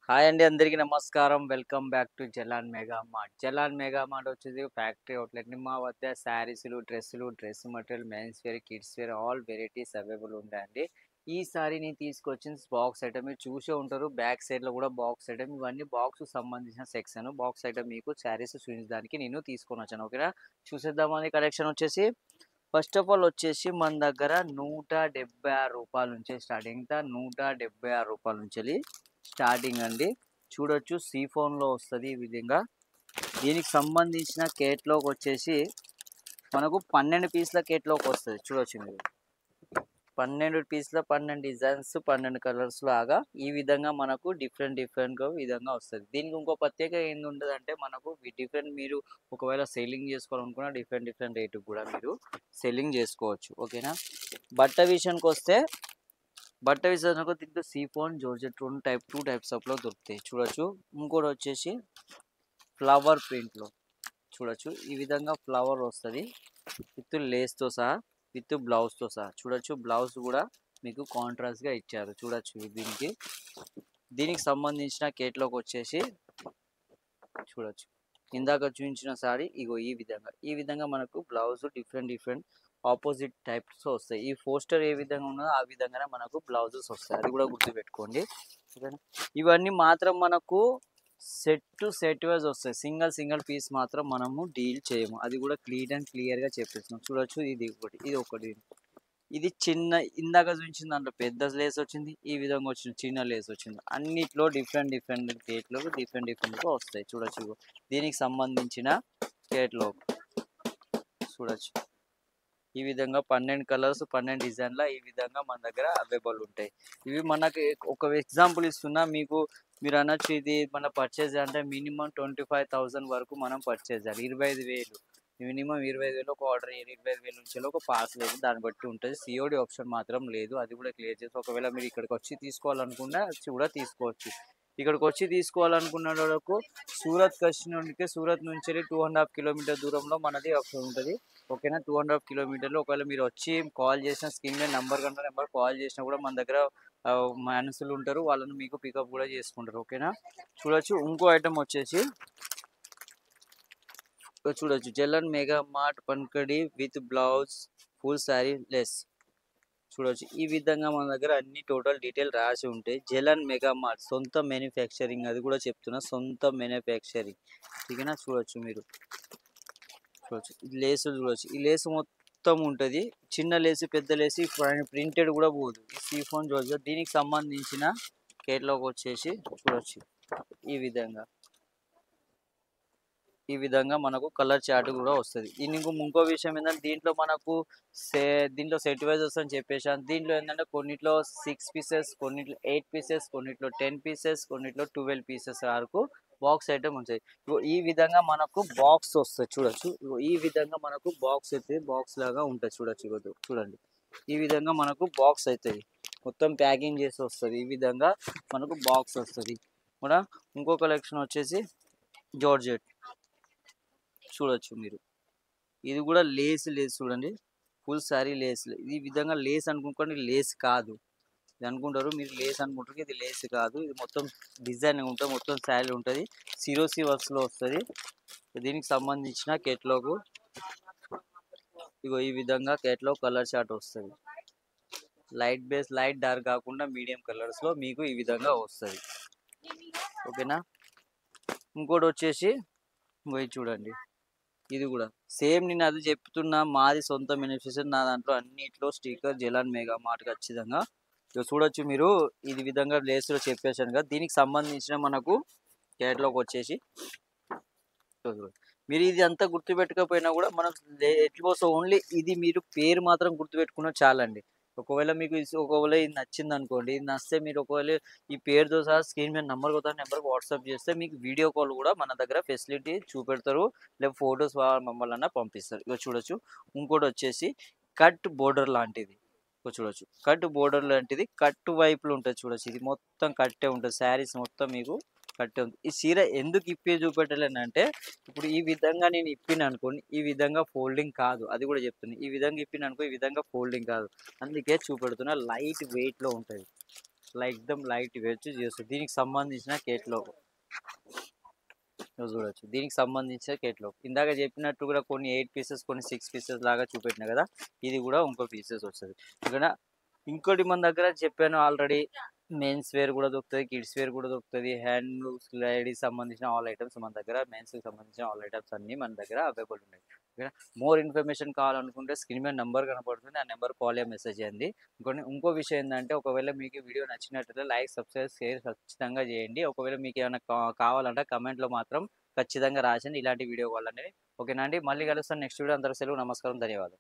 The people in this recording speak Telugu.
హాయ్ అండి, అందరికీ నమస్కారం. Welcome back to Jalan mega mart. Jalan mega mart వచ్చేసి ఫ్యాక్టరీ అవుట్లెట్. మా వద్ద శారీస్లు, డ్రెస్సులు, dress material, mens wear, kids wear all varieties available ఉంటాయండి. ఈసారి నేను తీసుకొచ్చిన బాక్స్ ఐటమ్ మీరు చూసే ఉంటారు. బ్యాక్ సైడ్లో కూడా బాక్స్ ఐటమ్, ఇవన్నీ బాక్స్ సంబంధించిన సెక్షన్. బాక్స్ ఐటమ్ మీకు శారీస్ చూపించడానికి నేను తీసుకొని వచ్చాను. ఓకేనా, చూసేద్దామని. కలెక్షన్ వచ్చేసి ఫస్ట్ ఆఫ్ ఆల్ వచ్చేసి మన దగ్గర 176 రూపాయల నుంచి స్టార్టింగ్. 176 రూపాయల నుంచి స్టార్టింగ్ అండి. చూడొచ్చు, సీఫోన్లో వస్తుంది ఈ విధంగా. దీనికి సంబంధించిన కేట్లాగ్ వచ్చేసి మనకు 12 పీస్ల కేట్లాగ్ వస్తుంది. చూడొచ్చు మీరు, 12 పీస్ల 12 డిజైన్స్ 12 కలర్స్ లాగా ఈ విధంగా మనకు డిఫరెంట్గా విధంగా వస్తుంది. దీనికి ఇంకో ప్రత్యేక ఏంది ఉంటుందంటే, మనకు డిఫరెంట్ మీరు ఒకవేళ సెల్లింగ్ చేసుకోవాలనుకున్న డిఫరెంట్ రేటుకు కూడా మీరు సెల్లింగ్ చేసుకోవచ్చు. ఓకేనా. బట్ట విషయానికి వస్తే, దీంట్లో సీఫోన్, జార్జెట్ టూ టైప్స్ ఆఫ్లో దొరుకుతాయి. చూడొచ్చు. ఇంకోటి వచ్చేసి ఫ్లవర్ ప్రింట్లో చూడొచ్చు. ఈ విధంగా ఫ్లవర్ వస్తుంది విత్ లేస్తో సహా, విత్ బ్లౌజ్తో సహా. చూడొచ్చు, బ్లౌజ్ కూడా మీకు కాంట్రాస్ట్గా ఇచ్చారు. చూడొచ్చు. దీనికి సంబంధించిన కేట్లాగ్ వచ్చేసి చూడొచ్చు. ఇందాక చూపించిన సారీ ఇగో ఈ విధంగా మనకు బ్లౌజ్ డిఫరెంట్ ఆపోజిట్ టైప్స్ వస్తాయి. ఈ పోస్టర్ ఏ విధంగా ఉన్నదో ఆ విధంగానే మనకు బ్లౌజెస్ వస్తాయి. అది కూడా గుర్తుపెట్టుకోండి. ఇవన్నీ మాత్రం మనకు సెట్ వైజ్ వస్తాయి. సింగిల్ పీస్ మాత్రం మనము డీల్ చేయము. అది కూడా క్లియర్గా చెప్పేస్తున్నాం. చూడొచ్చు. ఇది ఒకటి ఇది చిన్న, ఇందాక చూపించిన దాంట్లో పెద్ద లేస్ వచ్చింది, ఈ విధంగా వచ్చింది చిన్న లేస్ వచ్చింది. అన్నిట్లో డిఫరెంట్ కేట్లో డిఫరెంట్గా వస్తాయి. చూడొచ్చు. దీనికి సంబంధించిన కేట్లో చూడొచ్చు. ఈ విధంగా 12 కలర్స్ 12 డిజైన్ల ఈ విధంగా మన దగ్గర అవైలబుల్ ఉంటాయి. ఇవి మనకి ఒక ఎగ్జాంపుల్ ఇస్తున్నా మీకు. మీరు అనొచ్చు, ఇది మన పర్చేజ్ అంటే మినిమం 25,000 వరకు మనం పర్చేజ్ చేయాలి. 25,000 మినిమం 25,000 ఒక ఆర్డర్, 25,000 నుంచి ఒక పార్సల్ లేదు. దాన్ని బట్టి ఉంటుంది. సిఓడి ఆప్షన్ మాత్రం లేదు. అది కూడా క్లియర్ చేసి, ఒకవేళ మీరు ఇక్కడికి వచ్చి తీసుకోవాలనుకున్నా కూడా తీసుకోవచ్చు. ఇక్కడికి వచ్చి తీసుకోవాలనుకున్న వాళ్ళకు సూరత్ సూరత్ నుంచి 2.5 కిలోమీటర్ దూరంలో మనది ఆప్షన్ ఉంటుంది. ఓకేనా. 2.5 కిలోమీటర్లు. ఒకవేళ మీరు వచ్చి కాల్ చేసిన స్క్రీన్ మీద నెంబర్ కాల్ చేసినా కూడా మన దగ్గర మనుషులు ఉంటారు. వాళ్ళని మీకు పికప్ కూడా చేసుకుంటారు. ఓకేనా. చూడొచ్చు. ఇంకో ఐటమ్ వచ్చేసి చూడొచ్చు, జలన్ మెగా మార్ట్ పన్కడి with blouse full sari less. చూడొచ్చు. ఈ విధంగా మన దగ్గర అన్ని టోటల్ డీటెయిల్ రాసి ఉంటాయి. జలన్ మెగా మార్ట్ సొంత మ్యానుఫ్యాక్చరింగ్, అది కూడా చెప్తున్నా, సొంత మ్యానుఫ్యాక్చరింగ్. ఓకేనా. చూడొచ్చు మీరు. చూడొచ్చు. లేసు చూడొచ్చు. ఈ లేసు మొత్తం ఉంటుంది. చిన్న లేసు, పెద్ద లేసు, ప్రింటెడ్ కూడా పోదు. ఈ సీఫోన్ చూడొచ్చు. దీనికి సంబంధించిన కేటలాగ్ వచ్చేసి చూడొచ్చు. ఈ విధంగా మనకు కలర్ చార్ట్ కూడా వస్తుంది. ఇంకో విషయం ఏంటంటే, దీంట్లో సెట్ వైజ్ వస్తుందని చెప్పేసాను. దీంట్లో ఏంటంటే కొన్నిట్లో 6 పీసెస్, కొన్నిట్లో 8 పీసెస్, కొన్నిట్లో 10 పీసెస్, కొన్నిట్లో 12 పీసెస్ వరకు బాక్స్ ఐటమ్ ఉంటాయి. ఈ విధంగా మనకు బాక్స్ వస్తుంది. చూడొచ్చు. ఈ విధంగా మనకు బాక్స్ అయితే బాక్స్ లాగా ఉంటుంది. చూడొచ్చు. చూడండి. ఈ విధంగా మనకు బాక్స్ అవుతుంది. మొత్తం ప్యాకింగ్ చేసి వస్తుంది. ఈ విధంగా మనకు బాక్స్ వస్తుంది కూడా. ఇంకో కలెక్షన్ వచ్చేసి జార్జెట్. చూడొచ్చు మీరు. ఇది కూడా లేస్ చూడండి. Full sari lace. ఈ విధంగా లేస్ అనుకోండి, లేస్ కాదు ఇది అనుకుంటారు మీరు. లేస్ అనుకుంటారు, ఇది లేస్ కాదు. ఇది మొత్తం డిజైన్ ఉంటుంది. మొత్తం శారీ ఉంటుంది. సిరోసి వర్క్స్లో వస్తుంది. దీనికి సంబంధించిన కేటలాగ్ ఈ విధంగా కేటలాగ్ కలర్ చార్ట్ వస్తుంది. లైట్ బేస్, లైట్ డార్క్ కాకుండా మీడియం కలర్స్లో మీకు ఈ విధంగా వస్తుంది. ఓకేనా. ఇంకోటి వచ్చేసి చూడండి. ఇది కూడా సేమ్. నేను అది చెప్తున్నా, మాది సొంత మ్యానుఫ్యాక్చర్. నా దాంట్లో అన్నిట్లో స్టిక్కర్ జలాన్ మెగా మార్ట్ ఖచ్చితంగా. చూడొచ్చు మీరు. ఇది విధంగా లేస్లో చెప్పేసాను కదా. దీనికి సంబంధించిన మనకు కేటలాగ్ వచ్చేసి మీరు ఇది అంతా గుర్తుపెట్టకపోయినా కూడా మనకు ఎట్లా ఓన్లీ ఇది మీరు పేరు మాత్రం గుర్తుపెట్టుకున్నా చాలండి. ఒకవేళ మీకు ఒకవేళ ఇది నచ్చిందనుకోండి, ఇది నచ్చితే మీరు ఒకవేళ ఈ పేరుతో సహా స్క్రీన్ మీద నంబర్ కొడతారు. నంబర్‌కి వాట్సాప్ చేస్తే మీకు వీడియో కాల్ కూడా మన దగ్గర ఫెసిలిటీ చూపెడతారు. లేదా ఫోటోస్ మమ్మల్నన్నా పంపిస్తారు. ఇగో చూడొచ్చు. ఇంకోటొచ్చేసి కట్ బోర్డర్ లాంటిది. ఇగో చూడొచ్చు. కట్ బోర్డర్ లాంటిది కట్ వైపులో ఉంటది చూడొచ్చు. ఇది మొత్తం కట్టే ఉంటది. శారీస్ మొత్తం మీకు కట్టే ఉంది. ఈ చీర ఎందుకు ఇప్పి చూపెట్టలేనంటే, ఇప్పుడు ఈ విధంగా నేను ఇప్పిననుకోండి, ఈ విధంగా ఫోల్డింగ్ కాదు. అది కూడా చెప్తున్నా. ఈ విధంగా ఇప్పిననుకో, ఈ విధంగా ఫోల్డింగ్ కాదు. అందుకే చూపెడుతున్నా. లైట్ వెయిట్‌లో ఉంటది. ఎక్దమ్ లైట్ వెయిట్ చేస్తది. దీనికి సంబంధించిన కేటలాగ్ చూడొచ్చు. దీనికి సంబంధించిన కేటలాగ్. ఇందాక చెప్పినట్టు కూడా కొన్ని 8 పీసెస్, కొన్ని 6 పీసెస్ లాగా చూపెట్టినా కదా! ఇది కూడా ఇంకో పీసెస్ వస్తది. ఇక్కడ ఇంకోటి మన దగ్గర చెప్పాను ఆల్రెడీ. మెన్స్ వేర్ కూడా దొరుకుతది. కిడ్స్ వేర్ కూడా దొరుకుతది. హ్యాండ్ లేడీస్ సంబంధించిన ఆల్ ఐటెమ్స్ మన దగ్గర, మెన్స్‌కి సంబంధించిన ఆల్ ఐటెమ్స్ అన్నీ మన దగ్గర అవైలబుల్ ఉన్నాయి. ఓకేనా. మోర్ ఇన్ఫర్మేషన్ కావాలనుకుంటే స్క్రీన్ మీద నంబర్ కనపడుతుంది. ఆ నంబర్ కాల్ చేసి మెసేజ్ చేయండి. ఇంకో విషయం ఏందంటే, ఒకవేళ మీకు ఈ వీడియో నచ్చినట్లయితే లైక్, సబ్స్క్రైబ్, షేర్ ఖచ్చితంగా చేయండి. ఒకవేళ మీకు ఏమైనా కావాలంటే కామెంట్‌లో మాత్రం ఖచ్చితంగా రాసండి. ఇలాంటి వీడియో కావాలనేది. ఓకేనా అండి. మళ్ళీ కలుస్తాను నెక్స్ట్ వీడియో. అందరికి సెలవు. నమస్కారం. ధన్యవాదాలు.